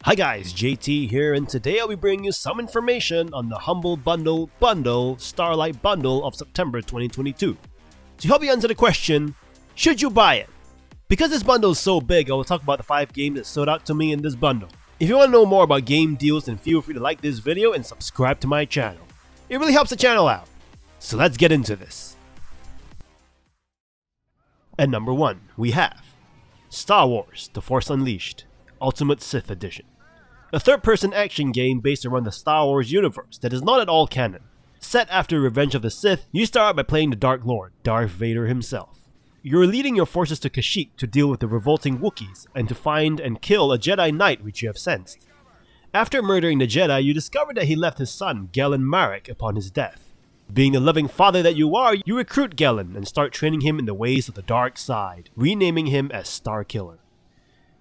Hi guys, JT here, and today I'll be bringing you some information on the Humble Bundle Starlight Bundle of September 2022. To help you answer the question, should you buy it? Because this bundle is so big, I will talk about the 5 games that stood out to me in this bundle. If you want to know more about game deals, then feel free to like this video and subscribe to my channel. It really helps the channel out. So let's get into this. At number 1, we have Star Wars: The Force Unleashed Ultimate Sith Edition. A third-person action game based around the Star Wars universe that is not at all canon. Set after Revenge of the Sith, you start out by playing the Dark Lord, Darth Vader himself. You're leading your forces to Kashyyyk to deal with the revolting Wookiees and to find and kill a Jedi Knight which you have sensed. After murdering the Jedi, you discover that he left his son, Galen Marek, upon his death. Being the loving father that you are, you recruit Galen and start training him in the ways of the dark side, renaming him as Starkiller.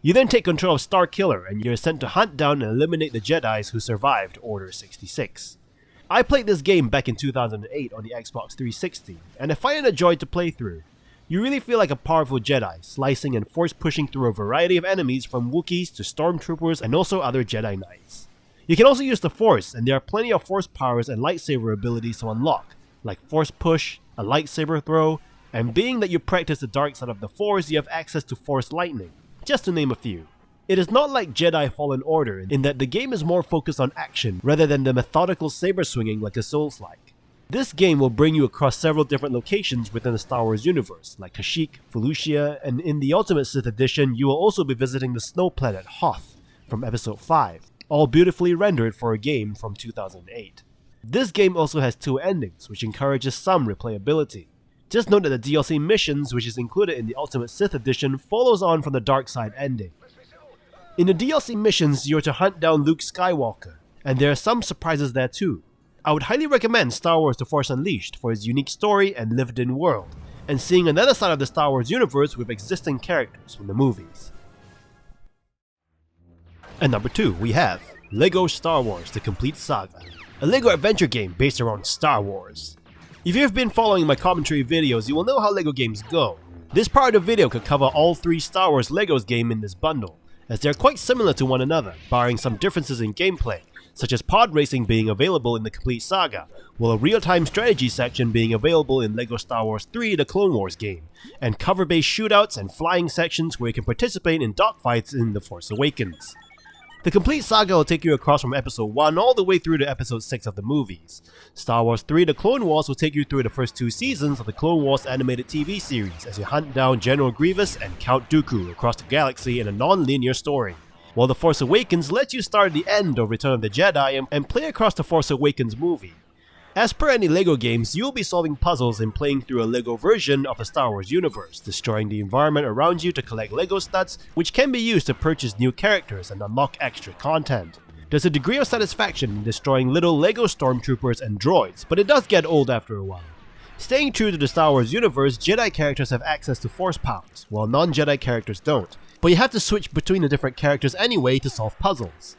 You then take control of Starkiller and you're sent to hunt down and eliminate the Jedis who survived Order 66. I played this game back in 2008 on the Xbox 360, and I find it a joy to play through. You really feel like a powerful Jedi, slicing and force-pushing through a variety of enemies from Wookiees to Stormtroopers and also other Jedi Knights. You can also use the Force, and there are plenty of Force powers and lightsaber abilities to unlock, like Force Push, a lightsaber throw, and being that you practice the dark side of the Force, you have access to Force Lightning. Just to name a few. It is not like Jedi Fallen Order in that the game is more focused on action rather than the methodical saber swinging like a Souls-like. This game will bring you across several different locations within the Star Wars universe, like Kashyyyk, Felucia, and in the Ultimate Sith Edition you will also be visiting the snow planet Hoth from Episode 5, all beautifully rendered for a game from 2008. This game also has 2 endings, which encourages some replayability. Just note that the DLC missions, which is included in the Ultimate Sith Edition, follows on from the Dark Side ending. In the DLC missions, you are to hunt down Luke Skywalker, and there are some surprises there too. I would highly recommend Star Wars: The Force Unleashed for its unique story and lived-in world, and seeing another side of the Star Wars universe with existing characters from the movies. At number 2, we have LEGO Star Wars: The Complete Saga, a LEGO adventure game based around Star Wars. If you have been following my commentary videos, you will know how LEGO games go. This part of the video could cover all 3 Star Wars LEGOs games in this bundle, as they are quite similar to one another, barring some differences in gameplay, such as pod racing being available in the Complete Saga, while a real-time strategy section being available in LEGO Star Wars 3 The Clone Wars game, and cover-based shootouts and flying sections where you can participate in dogfights in The Force Awakens. The Complete Saga will take you across from Episode 1 all the way through to Episode 6 of the movies. Star Wars 3 The Clone Wars will take you through the first 2 seasons of the Clone Wars animated TV series as you hunt down General Grievous and Count Dooku across the galaxy in a non-linear story. While The Force Awakens lets you start at the end of Return of the Jedi and play across the Force Awakens movie. As per any LEGO games, you'll be solving puzzles and playing through a LEGO version of the Star Wars universe, destroying the environment around you to collect LEGO stats, which can be used to purchase new characters and unlock extra content. There's a degree of satisfaction in destroying little LEGO stormtroopers and droids, but it does get old after a while. Staying true to the Star Wars universe, Jedi characters have access to Force powers, while non-Jedi characters don't, but you have to switch between the different characters anyway to solve puzzles.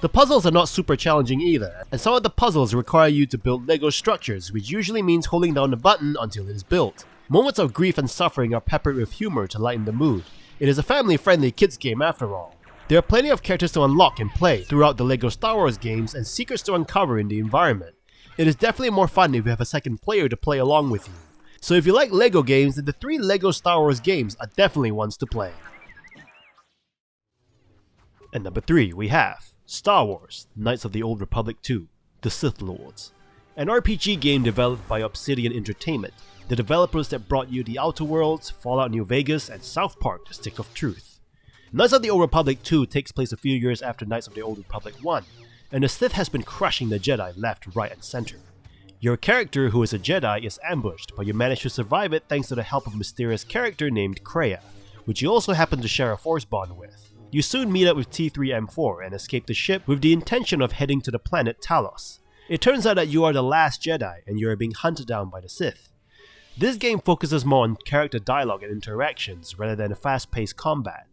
The puzzles are not super challenging either, and some of the puzzles require you to build LEGO structures, which usually means holding down the button until it is built. Moments of grief and suffering are peppered with humor to lighten the mood. It is a family-friendly kids game after all. There are plenty of characters to unlock and play throughout the LEGO Star Wars games and secrets to uncover in the environment. It is definitely more fun if you have a second player to play along with you. So if you like LEGO games, then the 3 LEGO Star Wars games are definitely ones to play. At number 3, we have Star Wars: Knights of the Old Republic 2 The Sith Lords, an RPG game developed by Obsidian Entertainment, the developers that brought you The Outer Worlds, Fallout New Vegas, and South Park: The Stick of Truth. Knights of the Old Republic 2 takes place a few years after Knights of the Old Republic 1, and the Sith has been crushing the Jedi left, right, and center. Your character, who is a Jedi, is ambushed, but you manage to survive it thanks to the help of a mysterious character named Kreia, which you also happen to share a Force bond with. You soon meet up with T3M4 and escape the ship with the intention of heading to the planet Talos. It turns out that you are the last Jedi and you are being hunted down by the Sith. This game focuses more on character dialogue and interactions rather than a fast-paced combat.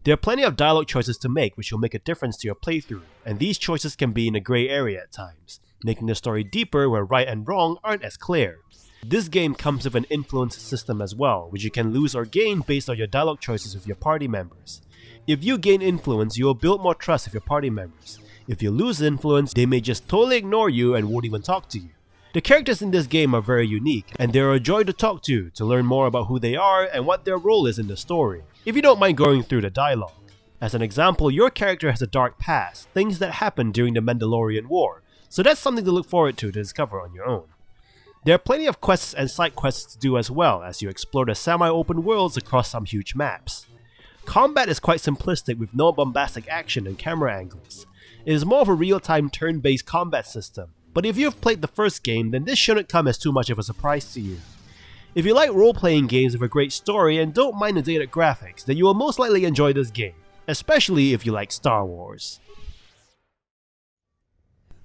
There are plenty of dialogue choices to make which will make a difference to your playthrough, and these choices can be in a grey area at times, making the story deeper where right and wrong aren't as clear. This game comes with an influence system as well, which you can lose or gain based on your dialogue choices with your party members. If you gain influence, you will build more trust with your party members. If you lose influence, they may just totally ignore you and won't even talk to you. The characters in this game are very unique, and they are a joy to talk to learn more about who they are and what their role is in the story, if you don't mind going through the dialogue. As an example, your character has a dark past, things that happened during the Mandalorian War, so that's something to look forward to discover on your own. There are plenty of quests and side quests to do as well as you explore the semi-open worlds across some huge maps. Combat is quite simplistic with no bombastic action and camera angles. It is more of a real-time turn-based combat system, but if you've played the first game, then this shouldn't come as too much of a surprise to you. If you like role-playing games with a great story and don't mind the dated graphics, then you will most likely enjoy this game, especially if you like Star Wars.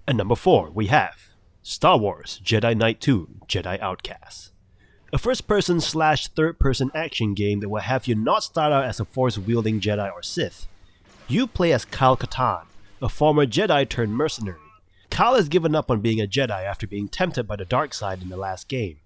At number 4, we have Star Wars Jedi Knight 2 Jedi Outcast. A first-person / third-person action game that will have you not start out as a Force-wielding Jedi or Sith. You play as Kyle Katarn, a former Jedi turned mercenary. Kyle has given up on being a Jedi after being tempted by the dark side in the last game.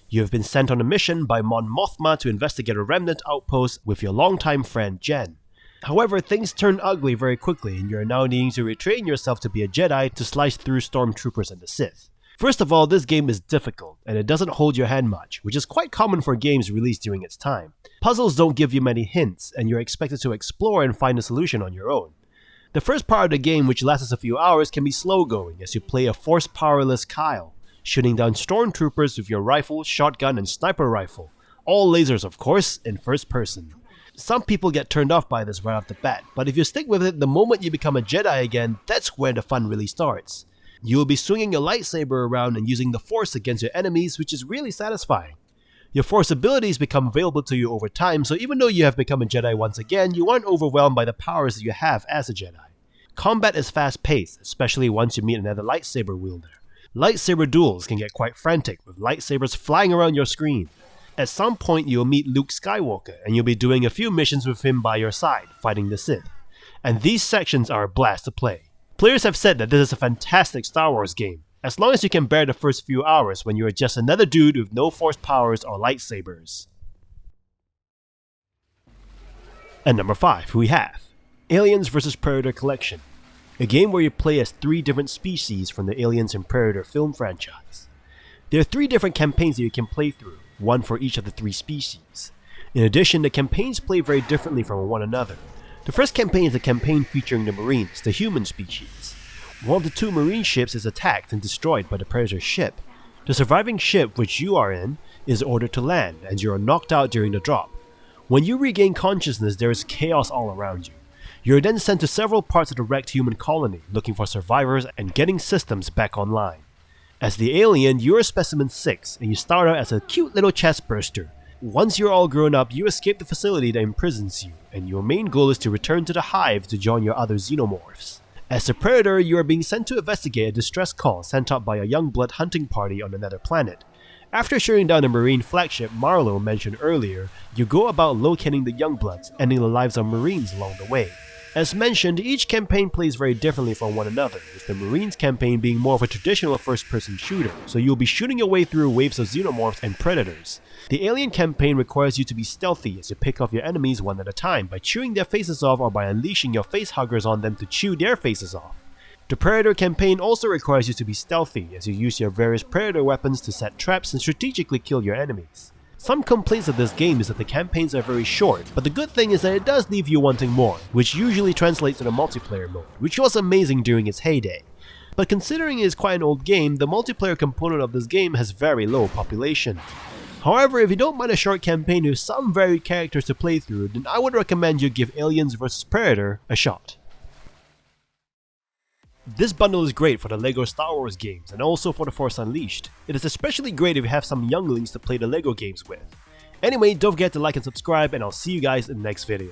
You have been sent on a mission by Mon Mothma to investigate a remnant outpost with your longtime friend Jen. However, things turn ugly very quickly and you are now needing to retrain yourself to be a Jedi to slice through stormtroopers and the Sith. First of all, this game is difficult, and it doesn't hold your hand much, which is quite common for games released during its time. Puzzles don't give you many hints, and you're expected to explore and find a solution on your own. The first part of the game, which lasts a few hours, can be slow going as you play a force-powerless Kyle, shooting down stormtroopers with your rifle, shotgun, and sniper rifle, all lasers of course, in first person. Some people get turned off by this right off the bat, but if you stick with it the moment you become a Jedi again, that's where the fun really starts. You will be swinging your lightsaber around and using the Force against your enemies, which is really satisfying. Your Force abilities become available to you over time, so even though you have become a Jedi once again, you aren't overwhelmed by the powers that you have as a Jedi. Combat is fast-paced, especially once you meet another lightsaber wielder. Lightsaber duels can get quite frantic, with lightsabers flying around your screen. At some point you'll meet Luke Skywalker, and you'll be doing a few missions with him by your side, fighting the Sith. And these sections are a blast to play. Players have said that this is a fantastic Star Wars game, as long as you can bear the first few hours when you are just another dude with no Force powers or lightsabers. At number 5, we have Aliens vs Predator Collection, a game where you play as 3 different species from the Aliens and Predator film franchise. There are 3 different campaigns that you can play through, one for each of the 3 species. In addition, the campaigns play very differently from one another. The first campaign is a campaign featuring the Marines, the human species. One of the 2 Marine ships is attacked and destroyed by the Predator ship. The surviving ship, which you are in, is ordered to land, and you are knocked out during the drop. When you regain consciousness, there is chaos all around you. You are then sent to several parts of the wrecked human colony, looking for survivors and getting systems back online. As the alien, you are Specimen 6, and you start out as a cute little chestburster. Once you're all grown up, you escape the facility that imprisons you, and your main goal is to return to the hive to join your other xenomorphs. As the Predator, you are being sent to investigate a distress call sent out by a young blood hunting party on another planet. After shooting down the Marine flagship Marlowe mentioned earlier, you go about locating the Youngbloods, ending the lives of Marines along the way. As mentioned, each campaign plays very differently from one another, with the Marines campaign being more of a traditional first-person shooter, so you'll be shooting your way through waves of xenomorphs and predators. The Alien campaign requires you to be stealthy as you pick off your enemies one at a time by chewing their faces off or by unleashing your facehuggers on them to chew their faces off. The Predator campaign also requires you to be stealthy as you use your various Predator weapons to set traps and strategically kill your enemies. Some complaints of this game is that the campaigns are very short, but the good thing is that it does leave you wanting more, which usually translates to the multiplayer mode, which was amazing during its heyday. But considering it is quite an old game, the multiplayer component of this game has very low population. However, if you don't mind a short campaign with some varied characters to play through, then I would recommend you give Aliens vs Predator a shot. This bundle is great for the LEGO Star Wars games and also for The Force Unleashed. It is especially great if you have some younglings to play the LEGO games with. Anyway, don't forget to like and subscribe, and I'll see you guys in the next video.